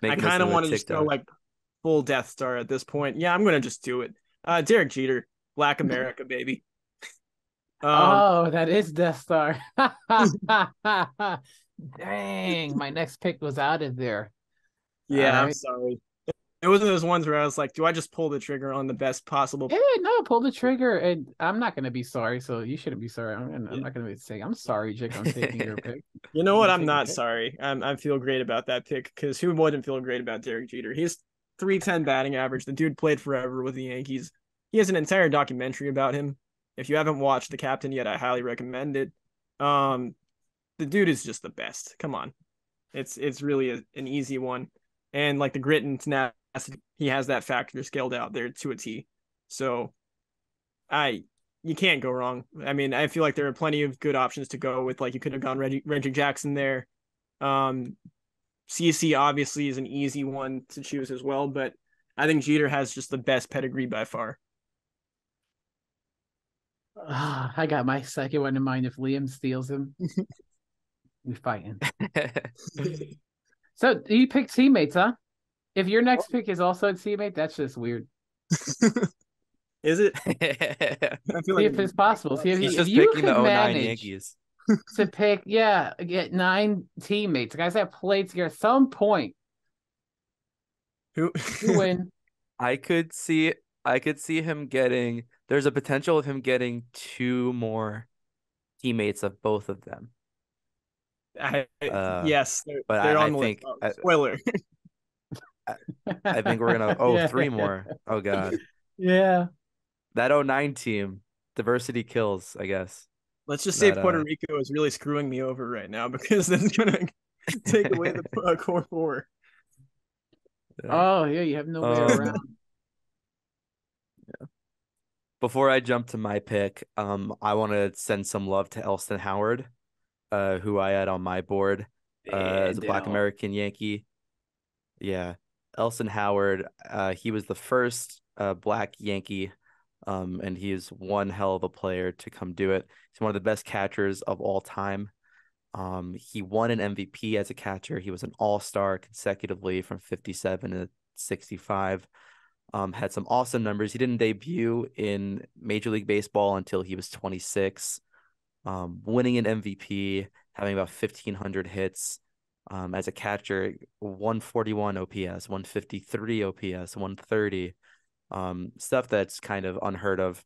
I making this kind of into a want to just go TikTok. like full Death Star at this point. Yeah, I'm gonna just do it. Derek Jeter, Black America, baby. Um, Oh, that is Death Star. Dang, my next pick was out of there. All yeah, I'm right. sorry. It was one of those ones where I was like, do I just pull the trigger on the best possible? Yeah, no, pull the trigger, and I'm not gonna be sorry. So you shouldn't be sorry. I'm Yeah. not gonna be saying I'm sorry, Jake. I'm taking your pick. You know I'm what? gonna I'm take your not pick. sorry. I feel great about that pick because who wouldn't feel great about Derek Jeter? He's 310 batting average. The dude played forever with the Yankees. He has an entire documentary about him. If you haven't watched The Captain yet, I highly recommend it. Um, the dude is just the best. Come on, it's really an easy one, and like the grit and tenacity, he has that factor scaled out there to a T. So I you can't go wrong. I mean, I feel like there are plenty of good options to go with. Like you could have gone Reggie Jackson there. Um, CC obviously is an easy one to choose as well, but I think Jeter has just the best pedigree by far. I got my second one in mind. If Liam steals him, we fighting. So you pick teammates, huh? If your next pick is also a teammate, that's just weird. Is it? I feel See like if it's possible. See if He's if just you picking the could '09 manage Yankees. to pick, yeah, get 9 teammates, guys that played together at some point, who. you win. I could see I could see him getting there's a potential of him getting two more teammates of both of them. I, Uh yes, but they're I on the list. think Oh, spoiler. I, I think we're gonna Yeah, three more. Oh God. yeah. That '09 team, diversity kills, I guess. Let's just say That Puerto Rico is really screwing me over right now because that's gonna take away the core four. yeah. Oh yeah, you have no way Um around. before I jump to my pick, I want to send some love to Elston Howard, who I had on my board as a Black Fandom. American Yankee. Yeah. Elston Howard, he was the first black Yankee, and he is one hell of a player to come do it. He's one of the best catchers of all time. He won an MVP as a catcher. He was an all-star consecutively from 57 to 65. Had some awesome numbers. He didn't debut in Major League Baseball until he was 26, winning an MVP, having about 1,500 hits. As a catcher, 141 OPS, 153 OPS, 130. Stuff that's kind of unheard of.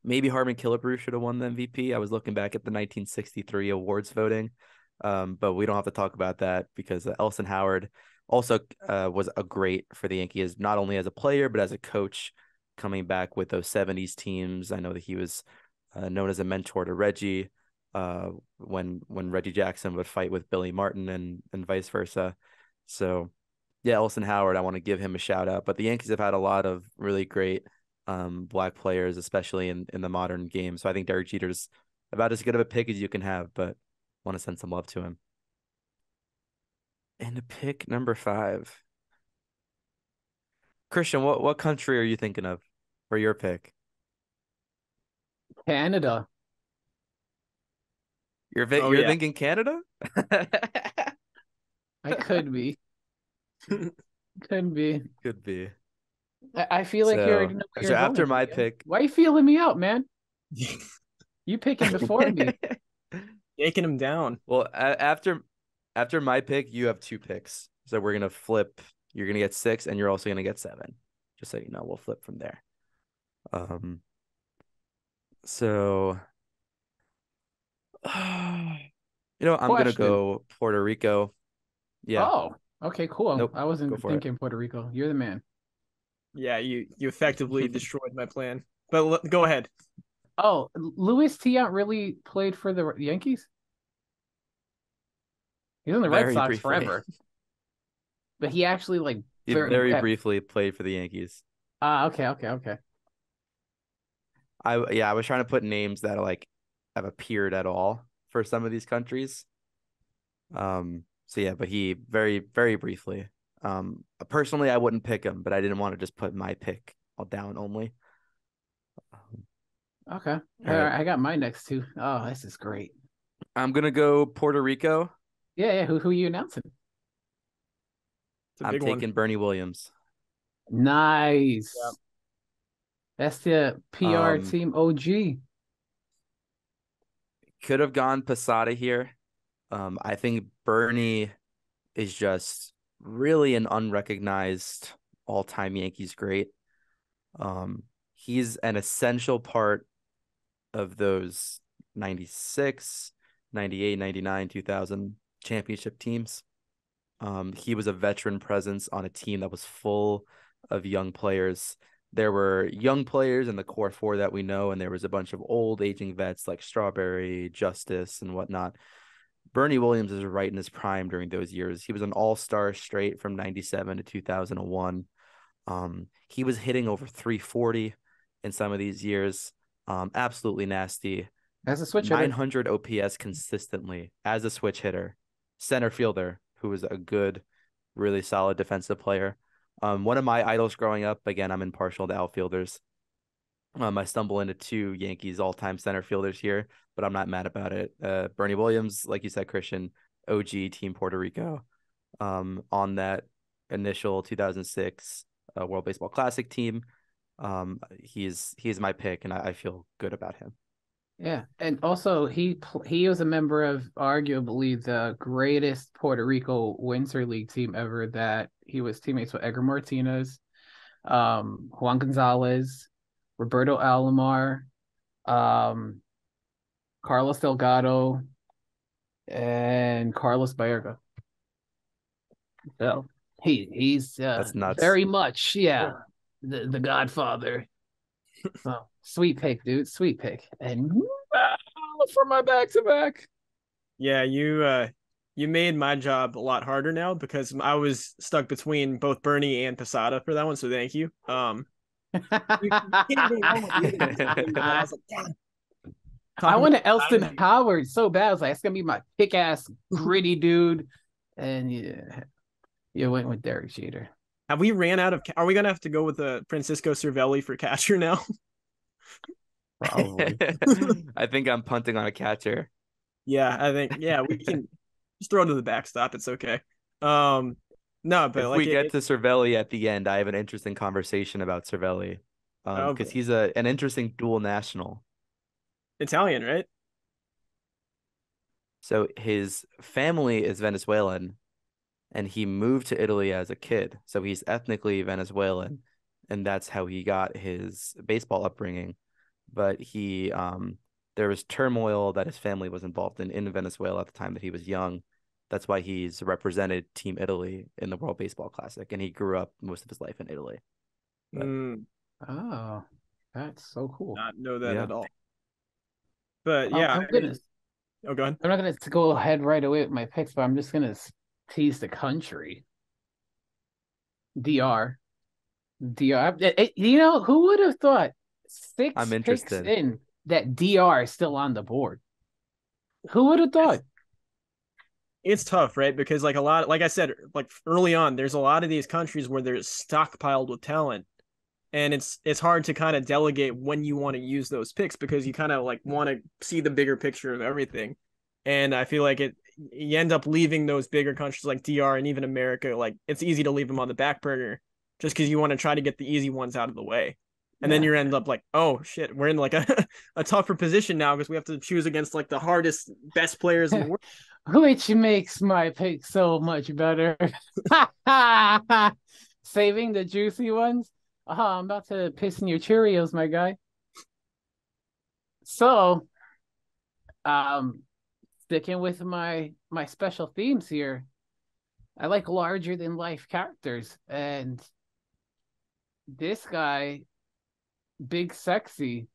Maybe Harmon Killebrew should have won the MVP. I was looking back at the 1963 awards voting, but we don't have to talk about that because Elson Howard also was a great for the Yankees, not only as a player but as a coach, coming back with those '70s teams. I know that he was known as a mentor to Reggie when Reggie Jackson would fight with Billy Martin and vice versa. So yeah, Elson Howard, I want to give him a shout out. But the Yankees have had a lot of really great black players, especially in the modern game. So I think Derek Jeter's about as good of a pick as you can have, but want to send some love to him. And pick number 5. Christian, what country are you thinking of for your pick? Canada. Oh You're yeah. thinking Canada? I could be. Could be. Could be. I feel like you already So know where so you're going, after my Liam. pick, Why are you feeling me out, man? You picking before me. Taking him down. well, after my pick, you have 2 picks. So we're gonna flip. You're gonna get 6, and you're also gonna get 7. Just so you know, we'll flip from there. Um. So, I'm gonna Question. go Puerto Rico. Yeah. Oh, okay, cool. Nope. I Go wasn't for it. thinking Puerto Rico. You're the man. Yeah, you effectively destroyed my plan. But go ahead. Oh, Luis Tiant really played for the Yankees? He was in the Red Very Sox briefly. forever, but he actually like He very. very briefly played for the Yankees. Okay. I was trying to put names that have appeared at all for some of these countries. So yeah, but he very, very briefly. Personally, I wouldn't pick him, but I didn't want to just put my pick down only. Okay. All All right. right, I got my next two. Oh, this is great. I'm gonna go Puerto Rico. Yeah. Who are you announcing? It's a I'm big taking one. Bernie Williams. Nice. Yeah. That's the PR Um, team OG. could have gone Posada here. I think Bernie is just really an unrecognized all-time Yankees great. He's an essential part of those 96, 98, 99, 2000 championship teams. He was a veteran presence on a team that was full of young players. There were young players in the core four that we know, and there was a bunch of old aging vets like Strawberry, Justice, and whatnot. Bernie Williams is right in his prime during those years. He was an all-star straight from 97 to 2001. He was hitting over 340 in some of these years. Absolutely nasty. As a switch hitter. 900 OPS consistently as a switch hitter, center fielder who was a good, really solid defensive player. One of my idols growing up, again, I'm impartial to outfielders. I stumble into two Yankees all-time center fielders here, but I'm not mad about it. Bernie Williams, like you said, Christian, OG Team Puerto Rico, on that initial 2006 World Baseball Classic team. He's my pick, and I feel good about him. Yeah, and also he was a member of arguably the greatest Puerto Rico Winter League team ever. That he was teammates with Edgar Martinez, Juan Gonzalez, Roberto Alomar, Carlos Delgado, and Carlos Baerga. So he's That's nuts. very much the Godfather. Oh, sweet pick, dude. Sweet pick. And for my back to back. Yeah, you made my job a lot harder now because I was stuck between both Bernie and Posada for that one. So thank you. You can't go wrong with either of them, but I was like, damn. I Talking wanted about Elston Posada. Howard so bad. I was like, it's gonna be my kick ass gritty dude. And you went with Derek Jeter. Have we ran out of? Are we gonna have to go with Francisco Cervelli for catcher now? Probably. I think I'm punting on a catcher. Yeah, I think we can just throw it to the backstop. It's okay. No, but If like we get to Cervelli at the end, I have an interesting conversation about Cervelli. Because okay. he's an interesting dual national. Italian, right? So his family is Venezuelan, and he moved to Italy as a kid. So he's ethnically Venezuelan, and that's how he got his baseball upbringing. But there was turmoil that his family was involved in Venezuela at the time that he was young. That's why he's represented Team Italy in the World Baseball Classic, and he grew up most of his life in Italy. But, Oh, that's so cool. not know that Yeah. at all. But yeah, I'm gonna. oh, go ahead. I'm not gonna go ahead right away with my picks, but I'm just gonna tease the country. DR. You know, who would have thought I'm 6 picks interested. in that DR is still on the board? Who would have thought? It's tough, right? Because like a lot, like I said, like early on, there's a lot of these countries where there's stockpiled with talent, and it's hard to kind of delegate when you want to use those picks because you kind of like want to see the bigger picture of everything. And I feel like you end up leaving those bigger countries like DR and even America, like it's easy to leave them on the back burner just because you want to try to get the easy ones out of the way. And then you end up like, oh shit, we're in like a tougher position now because we have to choose against like the hardest, best players in the world. Which makes my pick so much better. Saving the juicy ones. I'm about to piss in your Cheerios, my guy. So, sticking with my special themes here, I like larger than life characters, and this guy, big sexy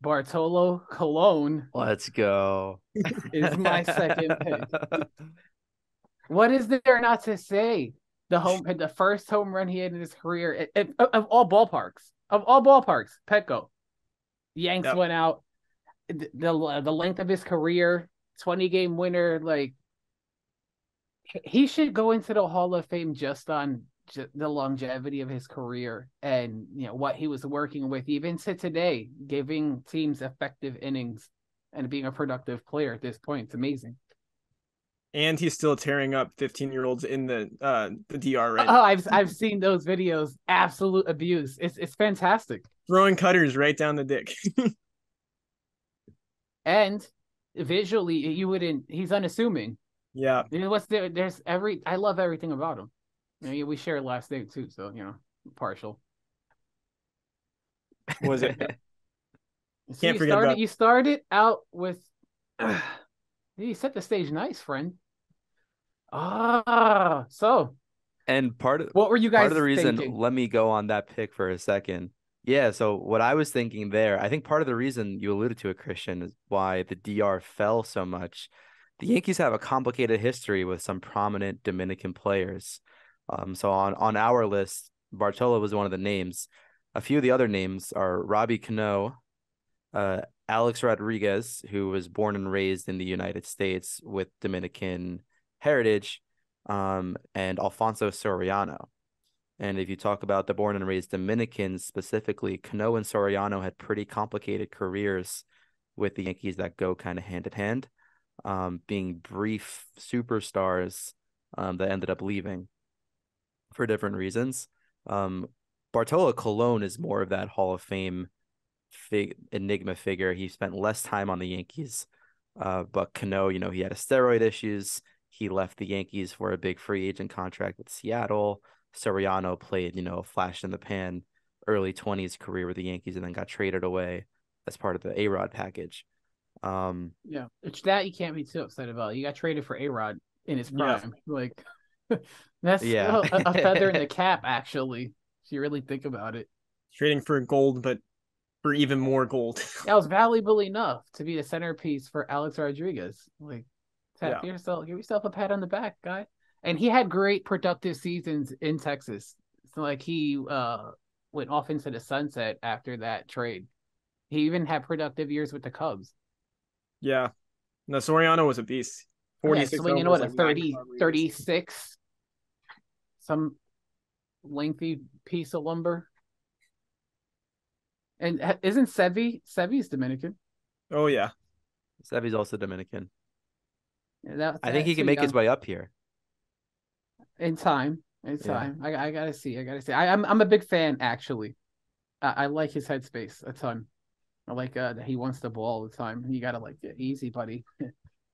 Bartolo Colon, Let's go. is my second pick. What is there not to say? The first home run he had in his career of all ballparks, Petco. Yanks went out. The length of his career, 20-game winner. Like he should go into the Hall of Fame just on the longevity of his career and what he was working with, even to today, giving teams effective innings and being a productive player at this point. It's amazing. And he's still tearing up 15-year-olds in the DR right Oh, now. I've seen those videos. Absolute abuse. It's fantastic. Throwing cutters right down the dick. And visually, you wouldn't. He's unassuming. Yeah. You know what's there? There's every. I love everything about him. You know, we share last name too, so partial. Was it? So Can't forget about. You started out with. You set the stage nice, friend. So And what were you part guys of the reason, thinking? let me go on that pick for a second. Yeah, so what I was thinking there, I think part of the reason you alluded to it, Christian, is why the DR fell so much. The Yankees have a complicated history with some prominent Dominican players. So on our list, Bartolo was one of the names. A few of the other names are Robbie Cano, Alex Rodriguez, who was born and raised in the United States with Dominican heritage, and Alfonso Soriano. And if you talk about the born and raised Dominicans specifically, Cano and Soriano had pretty complicated careers with the Yankees that go kind of hand in hand, being brief superstars that ended up leaving for different reasons. Bartolo Colon is more of that Hall of Fame enigma figure. He spent less time on the Yankees, but Cano, he had steroid issues. He left the Yankees for a big free agent contract with Seattle. Soriano played, flash in the pan early 20s career with the Yankees and then got traded away as part of the A-Rod package. Yeah, it's that you can't be too upset about. You got traded for A-Rod in his prime. Yeah. Like that's Yeah. a feather in the cap, actually, if you really think about it. Trading for gold, but for even more gold. That was valuable enough to be the centerpiece for Alex Rodriguez. Like, Yeah. give yourself a pat on the back, guy. And he had great productive seasons in Texas. So like he went off into the sunset after that trade. He even had productive years with the Cubs. Yeah. No, Soriano was a beast. Yeah, 46 swinging homers, what, a like 30, 95 readers. 36, some lengthy piece of lumber. And isn't Sevy's Dominican? Oh yeah. Sevy's also Dominican. Yeah, I think he can too make his young. way up here. In time. Yeah. I gotta see. I'm a big fan, actually. I like his headspace a ton. I like that he wants the ball all the time. You gotta like, easy, buddy.